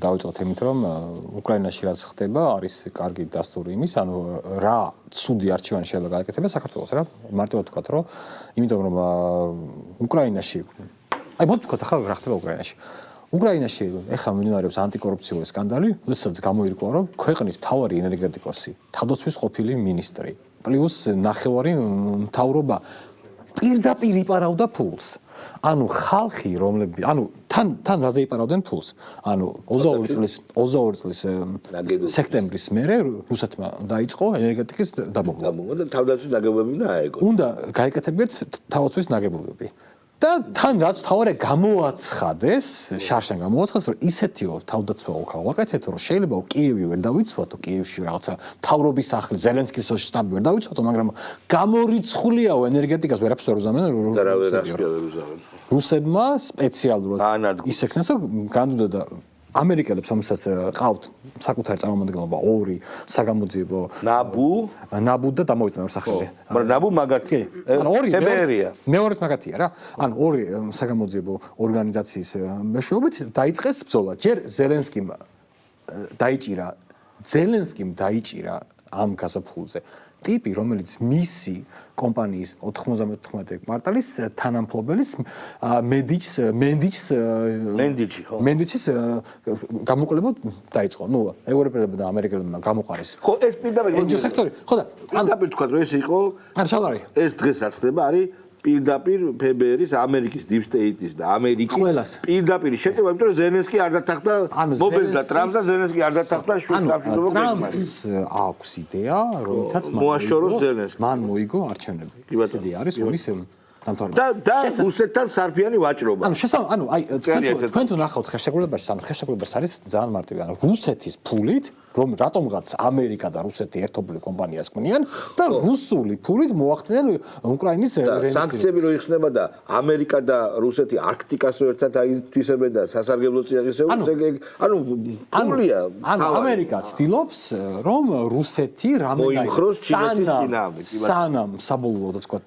დავიწყოთ იმით, რომ უკრაინაში რაც ხდება, არის კარგი დასტური იმის, ანუ რა ცუდი არჩევანი შეიძლება გააკეთება საქართველოს რა. მარტივად ვთქვათ, რომ იმიტომ რომ უკრაინაში მოდი ვთქვათ ახლა რა ხდება უკრაინაში. უკრაინაში ეხლა მიმდინარეობს ანტიკორუფციული სკანდალი, როდესაც გამოირკვა, რომ ქვეყნის მთავარი ენერგეტიკოსი, თავდაცვის ყოფილი მინისტრი, პლუს ნახევარი მთავრობა პირდაპირ იპარავდა ფულს. ანუ ხალხი, რომლებიც, ანუ თან რაზე იპარავდნენ ფულს? ანუ 22 წლის სექტემბრის მერე რუსეთმა დაიწყო ენერგეტიკის დაბომბვა. და თავდაცვის ნაგებობები აეგო. უნდა გაეკეთებინათ თავდაცვის ნაგებობები. და თან რაც თავარი გამოაცხადეს, შარშან გამოაცხადეს, რომ ისეთიო თავდაცვა ვაკეთეთ, რომ შეიძლება კიევი ვერ დავიცვათო, კიევში რაღაცა თავრობის სახლი, ზელენსკის შტაბი ვერ დავიცვათო, მაგრამ გამორიცხულიაო ენერგეტიკას ვერაფერს ვერ უზამენ რუსებმა სპეციალურად ისექნეს, განდუდა და ამერიკელებს რომელსაც ყავთ საკუთარი წარმომადგენლობა ორი საგამოძიებო ნაბუ და დამოიწნა სახელი. მაგრამ ნაბუ მაგათი. ანუ ორი ებერია. მეორეც მაგათია რა. ანუ ორი საგამოძიებო ორგანიზაციის მეშვეობით დაიწყეს ბრძოლა. ჯერ ზელენსკიმ დაიჭირა ამ გაზაფხულზე ტიპი, რომელიც მისი კომპანიის 99 კვარტალის თანამფლობელის მენდიჩის გამოყოლება დაიწყო. ნუ ევროპელებმა და ამერიკელებმა გამოყარეს. ხო, ეს პირდაპირ სექტორი. ხო და პირდაპირ თქვა, რომ ეს იყო ეს დღესაც ხდება, არის პირდაპირ ფებერის ამერიკის 딥 სტეიტის და ამერიკის პირდაპირ შეტევა, იმიტომ რომ ზელენსკი არ დათანხმდა მობილს და ტრამპს და ზელენსკი არ დათანხმდა შუშაბშიდობა ტრამპს აქვს იდეა, რომლითაც მოაშოროს ზელენსკი. მან მოიგო არჩევნები. ეს იდეა არის, რომლის და რუსეთთან სარფიანი ვაჭრობა. ანუ თქვენ თუ ნახავთ ხელშეკრულებაში, ანუ ხელშეკრულებას არის ძალიან მარტივი, ანუ რუსეთის ფულით, რომ რატომღაც ამერიკა და რუსეთი ერთობლივ კომპანიას ქმნიან და რუსული ფულით მოახდინენ უკრაინის სანქციები რო იხსნება და ამერიკა და რუსეთი არქტიკას ერთად აითვისებენ და სასარგებლო წიაღისეულს ანუ ფულია. ანუ ამერიკა ცდილობს რომ რუსეთი მოიმხროს ჩინეთის წინააღმდეგ. სანამ საბოლოოდ ასე ვთქვათ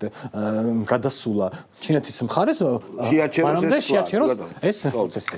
გადასულა ჩინეთის მხარეს შეაჩეროს ეს პროცესი.